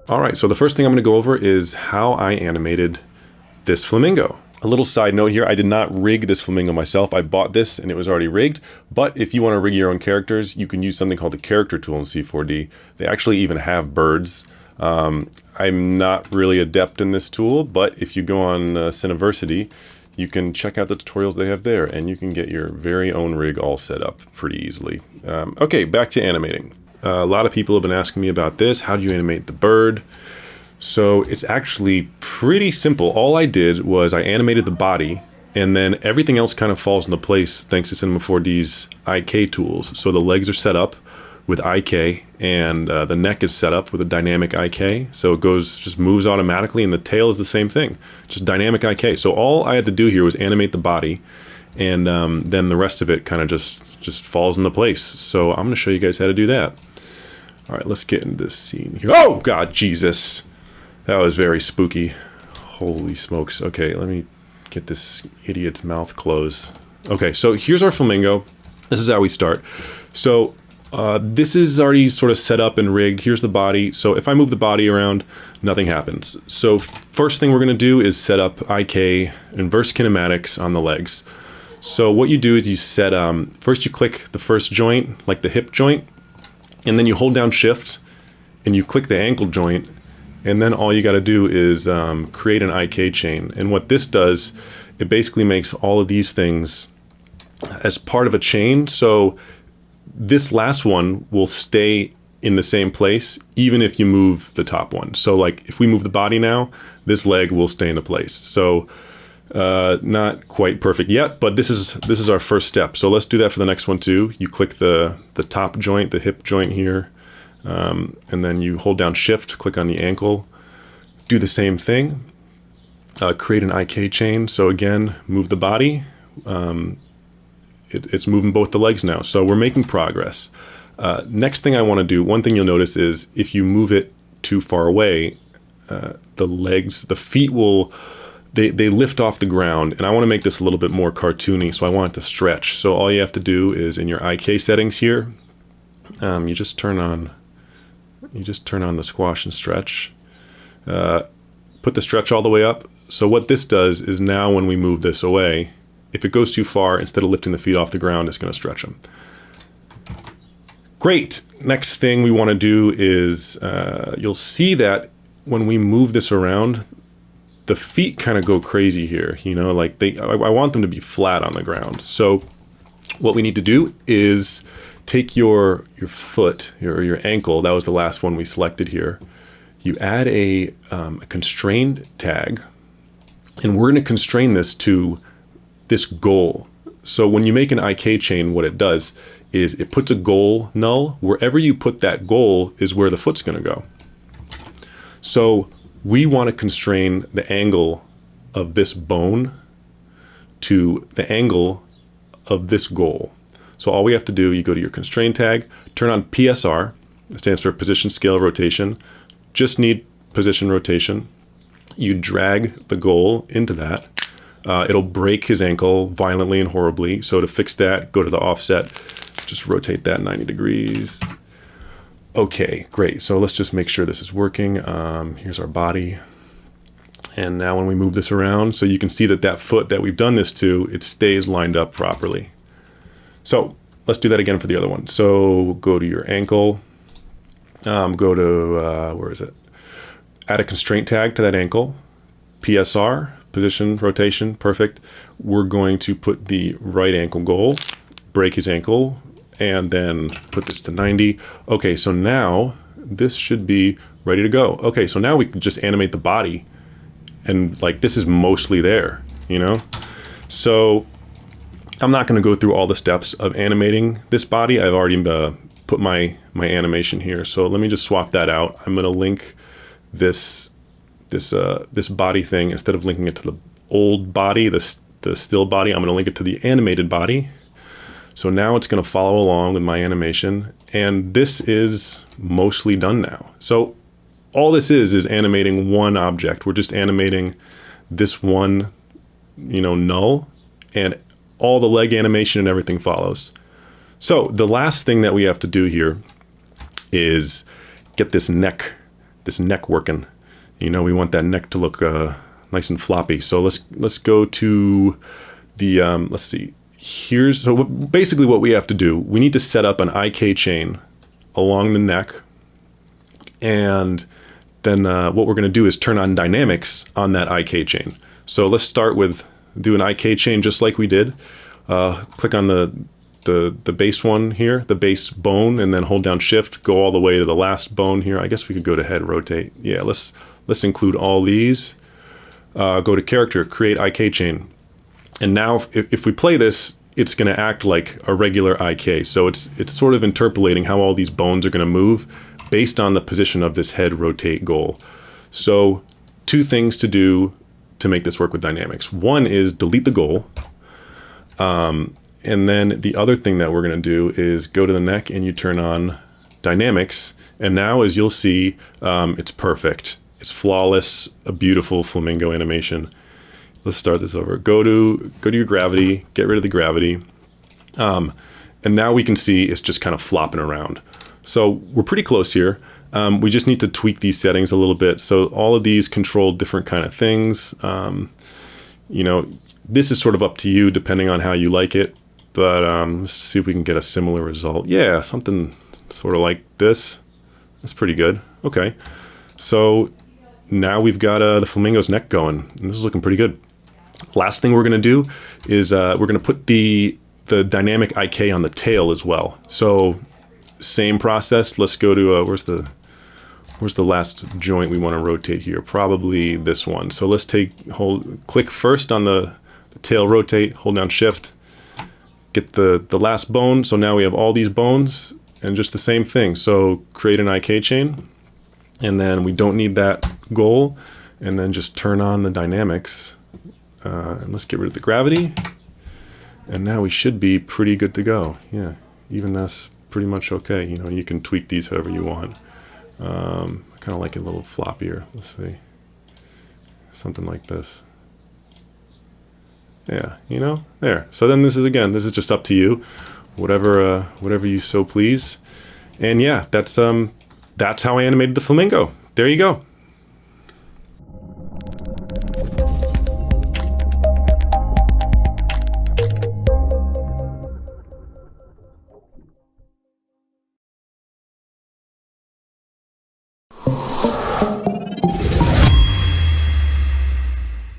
All right, so the first thing I'm going to go over is how I animated this flamingo. A little side note here, I did not rig this flamingo myself. I bought this and it was already rigged, but if you want to rig your own characters, you can use something called the character tool in C4D. They actually even have birds. I'm not really adept in this tool, but if you go on Cinema4D, you can check out the tutorials they have there and you can get your very own rig all set up pretty easily. Okay, back to animating. A lot of people have been asking me about this. How do you animate the bird? So it's actually pretty simple. All I did was I animated the body and then everything else kind of falls into place thanks to Cinema4D's IK tools. So the legs are set up with IK and the neck is set up with a dynamic IK. So it just moves automatically, and the tail is the same thing, just dynamic IK. So all I had to do here was animate the body, and then the rest of it kind of just falls into place. So I'm gonna show you guys how to do that. All right, let's get into this scene here. Oh God, Jesus. That was very spooky. Holy smokes. Okay, let me get this idiot's mouth closed. Okay, so here's our flamingo. This is how we start. So this is already sort of set up and rigged. Here's the body. So if I move the body around, nothing happens. So first thing we're gonna do is set up IK, inverse kinematics on the legs. So what you do is you set, first you click the first joint, like the hip joint, and then you hold down shift and you click the ankle joint, and then all you got to do is create an IK chain. And what this does, it basically makes all of these things as part of a chain. So this last one will stay in the same place even if you move the top one. So like if we move the body now, this leg will stay into place. So not quite perfect yet, but this is our first step. So let's do that for the next one too. You click the top joint, the hip joint here, and then you hold down shift, click on the ankle, do the same thing, create an IK chain. So again, move the body. It's moving both the legs now. So we're making progress. Next thing I want to do, one thing you'll notice is if you move it too far away, the feet will, they lift off the ground, and I want to make this a little bit more cartoony, so I want it to stretch. So all you have to do is in your IK settings here, you just turn on the squash and stretch. Put the stretch all the way up. So what this does is now when we move this away, if it goes too far, instead of lifting the feet off the ground, it's going to stretch them. Great. Next thing we want to do is you'll see that when we move this around, the feet kind of go crazy here, you know, like I want them to be flat on the ground. So what we need to do is take your foot, your ankle, that was the last one we selected here. You add a constrained tag, and we're going to constrain this to this goal. So when you make an IK chain, what it does is it puts a goal null. Wherever you put that goal is where the foot's going to go. So we want to constrain the angle of this bone to the angle of this goal. So all we have to do, you go to your constraint tag, turn on PSR, it stands for position, scale, rotation. Just need position, rotation. You drag the goal into that. It'll break his ankle violently and horribly. So to fix that, go to the offset, just rotate that 90 degrees. Okay, great. So let's just make sure this is working. Here's our body. And now when we move this around, so you can see that foot that we've done this to, it stays lined up properly. So let's do that again for the other one. So go to your ankle, go to, where is it? Add a constraint tag to that ankle, PSR, position, rotation, perfect. We're going to put the right ankle goal, break his ankle, and then put this to 90. Okay, so now this should be ready to go. Okay, so now we can just animate the body, and like this is mostly there, you know? So I'm not gonna go through all the steps of animating this body. I've already put my animation here. So let me just swap that out. I'm gonna link this body thing, instead of linking it to the old body, the still body, I'm gonna link it to the animated body. So now it's gonna follow along with my animation, and this is mostly done now. So all this is animating one object. We're just animating this one, you know, null, and all the leg animation and everything follows. So the last thing that we have to do here is get this neck this neck working. You know, we want that neck to look nice and floppy. So let's go to the, let's see. So basically what we have to do, we need to set up an IK chain along the neck. And then what we're going to do is turn on dynamics on that IK chain. So let's start with do an IK chain just like we did. Click on the base one here, the base bone, and then hold down shift, go all the way to the last bone here. I guess we could go to head, rotate. Yeah, let's include all these. Go to character, create IK chain. And now if we play this, it's going to act like a regular IK. So it's sort of interpolating how all these bones are going to move based on the position of this head rotate goal. So 2 things to do to make this work with dynamics. One is delete the goal. And then the other thing that we're going to do is go to the neck and you turn on dynamics. And now, as you'll see, it's perfect. It's flawless, a beautiful flamingo animation. Let's start this over. Go to your gravity, get rid of the gravity. And now we can see it's just kind of flopping around. So we're pretty close here. We just need to tweak these settings a little bit. So all of these control different kind of things. You know, this is sort of up to you depending on how you like it. But let's see if we can get a similar result. Yeah, something sort of like this. That's pretty good. Okay. So now we've got the flamingo's neck going. And this is looking pretty good. Last thing we're going to do is we're going to put the dynamic IK on the tail as well. So same process. Let's go to where's the last joint we want to rotate here? Probably this one. So let's click first on the tail rotate, hold down shift, get the last bone. So now we have all these bones and just the same thing. So create an IK chain, and then we don't need that goal, and then just turn on the dynamics. And let's get rid of the gravity. And now we should be pretty good to go. Yeah, even that's pretty much okay. You know, you can tweak these however you want. I kind of like it a little floppier. Let's see. Something like this. Yeah, you know, there. So then this is just up to you. Whatever you so please. And yeah, that's how I animated the flamingo. There you go.